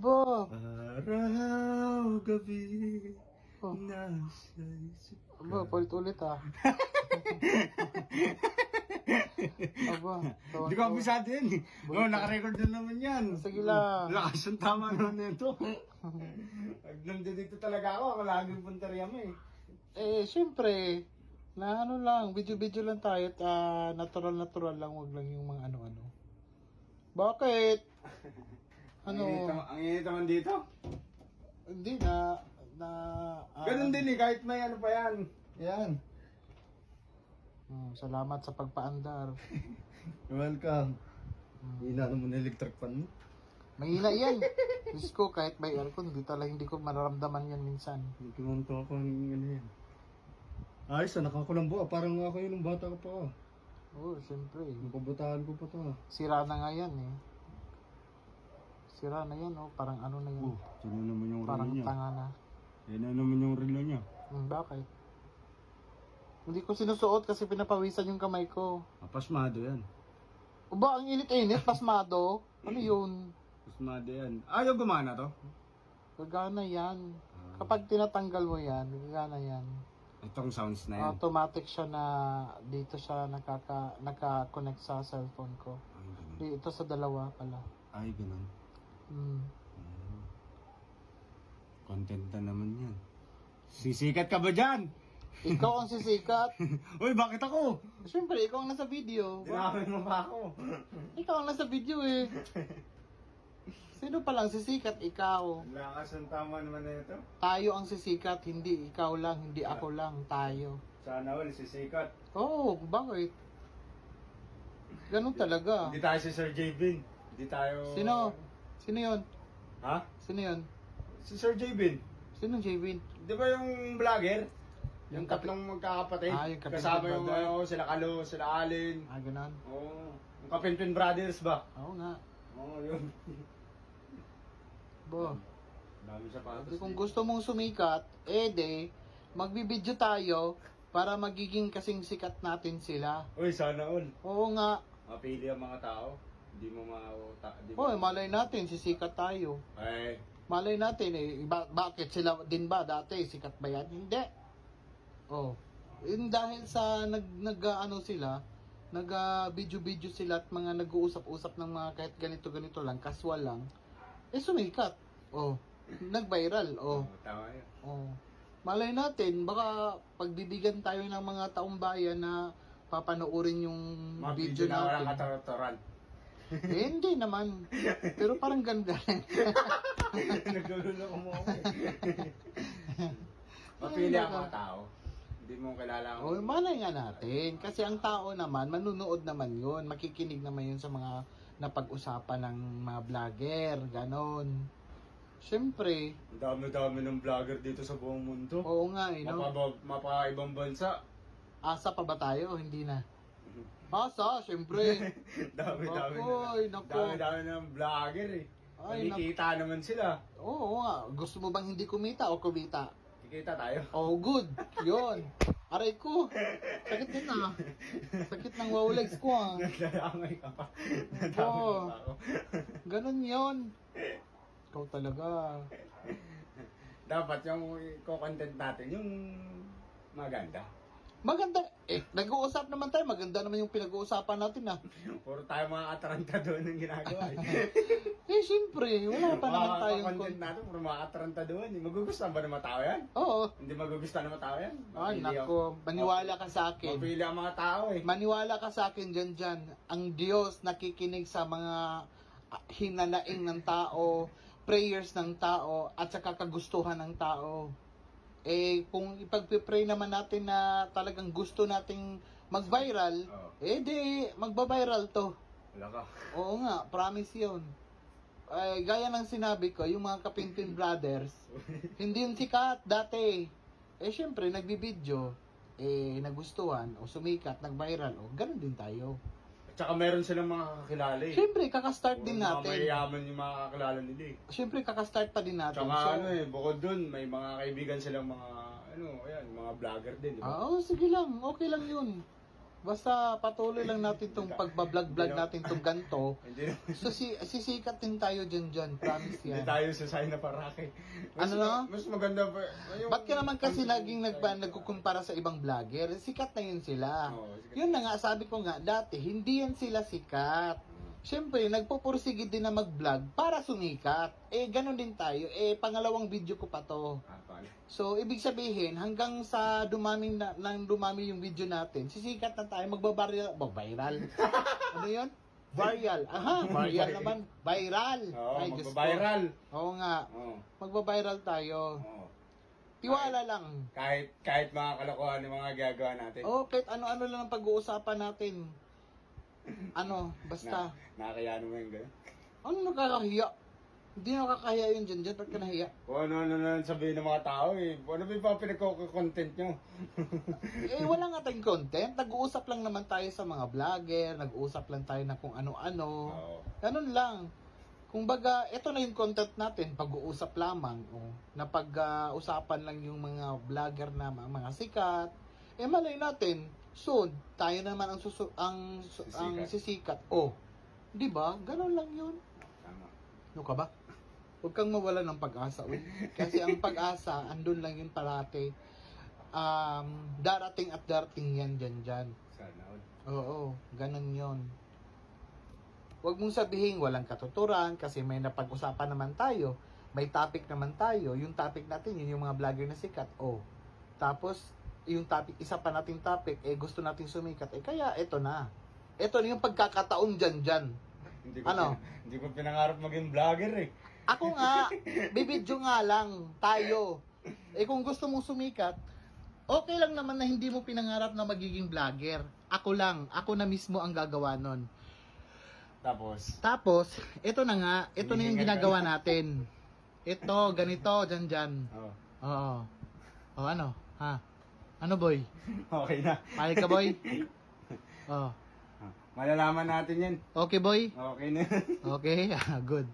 Aba, Araw, gabi, Oh. nasa isip aba, ka. ulit ah. Aba, Hindi ko abisado yan eh. Oh, nakarecord na naman yan. Sige lang. Lakas ang tama naman na ito. Nandito talaga ako, laging punteriya mo eh. Syempre, na ano lang, video-video lang tayo at natural lang, wag lang yung mga ano-ano. Bakit? Ano? Ang init naman dito. Hindi na, Ganun din eh, kahit may ano pa yan. Yan. Salamat sa pagpaandar. Welcome. Hina naman na electric fan mo. Mahina yan. Diyos ko, kahit may aircon, hindi ko mararamdaman yan minsan. Kimonto ako ng ano yan. Ayos, nakakulang buha. Parang ako yun ng bata ko pa. Oo, siyempre. Yung kabataan ko pa to. Sira na nga yan eh. Sira na yan, oh. Parang ano na yan. Sino naman yung Parang relo niya? tanga na. Yan na naman yung relo niya. Bakit? Hindi ko sinusuot kasi pinapawisan yung kamay ko. Pasmado yan. Uba, ang init-init, pasmado. Ano yun? Pasmado yan. Ayaw gumana to? Gagana yan. Kapag tinatanggal mo yan, gagana yan. Itong sounds na yan. Automatic siya na dito siya naka-connect sa cellphone ko. Ay, ganun. Dito sa dalawa pala. Ay, ganun. Hmm. Content na naman yan. Sisikat ka ba dyan? Ikaw ang sisikat. Uy, bakit ako? Siyempre, ikaw ang nasa video. Dinamay mo pa ako. Ikaw ang nasa video eh. Sino palang sisikat? Ikaw. Lakas ang tama naman na ito. Tayo ang sisikat, hindi ikaw lang, hindi ako lang, tayo. Sana all, sisikat. Oo, bakit? Ganun talaga. Hindi tayo si Sir J. Bin. Hindi tayo... Sino? Sino yun? Ha? Sino yun? Si Sir J. Bin. Sino Javin? Di ba yung vlogger? Yung Yung tatlong magkakapatid. Yung Kapinpin Kasama yung brother. sila Kalo, sila Alin. Ganun. Oo. Yung Kapinpin Brothers ba? Oo nga. Oo, yun. Bo. Dami sapatos. Kung gusto mong sumikat, magbibideo tayo para magiging kasing sikat natin sila. Uy, sana all. Oo nga. Mapili ang mga tao. Hindi mo Malay natin, sisikat tayo. Ay, Malay natin bakit sila din ba dati sikat ba yan? Hindi. Yun dahil sa nag-ano sila, video sila at mga nag-uusap-usap ng mga kahit ganito lang, casual lang. Sumikat. Nag-viral. tama yun. Malay natin, baka pagbibigyan tayo ng mga taong bayan na papanoorin yung Mga video na walang natin. katarotoran. Hindi naman. Pero parang ganda rin. Nagluloko mo ako. Mapili ang mga tao. Hindi mo kilala ang... Malay nga natin. Kasi ang tao naman, manunood naman yun. Makikinig naman yun sa mga napag-usapan ng mga vlogger. Ganon. Siyempre. Ang dami-dami ng vlogger dito sa buong mundo. Oo nga no? Mapa-ibang bansa. Asa pa ba tayo? Hindi na. Asa, siyempre. Dami-dami Nako. Dami-dami ng vlogger eh. Ay, Nakikita naman sila. Oo nga. Gusto mo bang hindi kumita o kumita? Kikita tayo. Good. Yun. Aray ko. Sakit din Sakit ng wow legs ko Naglalamay ka pa. Nadami mo pa ako. Ganon yun. Ikaw talaga. Dapat yung content natin, yung maganda. Maganda. Nag-uusap naman tayo. Maganda naman yung pinag-uusapan natin Puro tayo mga ataranta doon ang ginagawa. Siyempre. Wala pa naman tayong content natin, puro mga ataranta doon. Magugustuhan ba ng mga tao yan? Oo. Hindi magugustuhan ng mga tao yan? Ay, nako. Maniwala ka sa akin. Mapili ang mga tao eh. Maniwala ka sa akin dyan. Ang Diyos nakikinig sa mga hinanaing ng tao, prayers ng tao, at saka kagustuhan ng tao. Kung ipagpipray naman natin na talagang gusto nating mag-viral, di magba-viral to. Wala ka. Oo nga, promise yun. Gaya ng sinabi ko, yung mga Kapinpin Brothers, hindi yung sikat dati. Syempre, nagbibideo, nagustuhan, o sumikat, nag-viral, ganun din tayo. Tsaka meron silang mga kakilala eh. Siyempre, kakastart din Mga natin. mayayaman yung mga kakilala nila eh. Siyempre, kakastart pa din natin. Tsaka bukod dun, may mga kaibigan silang mga, mga vlogger din, di ba? Sige lang, okay lang yun. Basta patuloy lang natin tong pagbablog-vlog natin tong ganto. Hindi naman. So sisikat din tayo dyan, promise Hindi yan. tayo sa sign na parake. Ano na? Mas maganda pa. Ba't ka naman kasi laging nagkukumpara sa ibang vlogger? Sikat na yun sila. Oo, sikat. Yun na nga, sabi ko nga, dati, hindi yan sila sikat. Siyempre, nagpupursige din na mag-vlog para sumikat. Ganun din tayo. Pangalawang video ko pa to. Pala. So, ibig sabihin, hanggang sa dumami yung video natin, sisikat na tayo, viral. Ano yun? Viral. Aha, viral naman. Viral. Oo, Ay, Diyos ko. magbabiral. Oo nga. Oo. Magbabiral tayo. Oo. Tiwala lang. Kahit mga kalokohan ng mga gagawa natin. Oo, kahit ano-ano lang ang pag-uusapan natin. Basta. Nakakayaan mo yung gano'n. Ano nakakahiya? Hindi nakakahiya yun dyan. Ba't ka nahiya? Kung ano na sabihin ng mga tao eh. Ano ba yung pinagko-content nyo? Wala nga tayong content. Nag-uusap lang naman tayo sa mga vlogger. Nag-uusap lang tayo na kung ano-ano. Oo. Ganun lang. Kung baga, ito na yung content natin. Pag-uusap lamang. Na pag-usapan lang yung mga vlogger na mga sikat. Malay natin, soon, tayo naman ang sisikat. Di ba? Ganun lang yun. Tama. Ano ka ba? Huwag kang mawala ng pag-asa. Kasi ang pag-asa, andun lang yun parati. Darating at darating yan dyan. Sana all. Oo, ganun yun. Huwag mong sabihin walang katuturan kasi may napag-usapan naman tayo. May topic naman tayo. Yung topic natin, yun yung mga vlogger na sikat. Tapos, yung topic, isa pa nating topic, gusto nating sumikat. Kaya, eto na. Eto na yung pagkakataon dyan. Hindi ko pinangarap maging vlogger eh. Ako nga, bibidyo nga lang, tayo. Kung gusto mong sumikat, okay lang naman na hindi mo pinangarap na magiging vlogger. Ako na mismo ang gagawa nun. Tapos, ito na nga, ito na yung ginagawa natin. Ito, ganito, dyan. Oo. Oo. Ano? Ha? Ano, boy? Okay na. Payag ka, boy? Malalaman natin yan. Okay, boy? Okay na. Okay, good.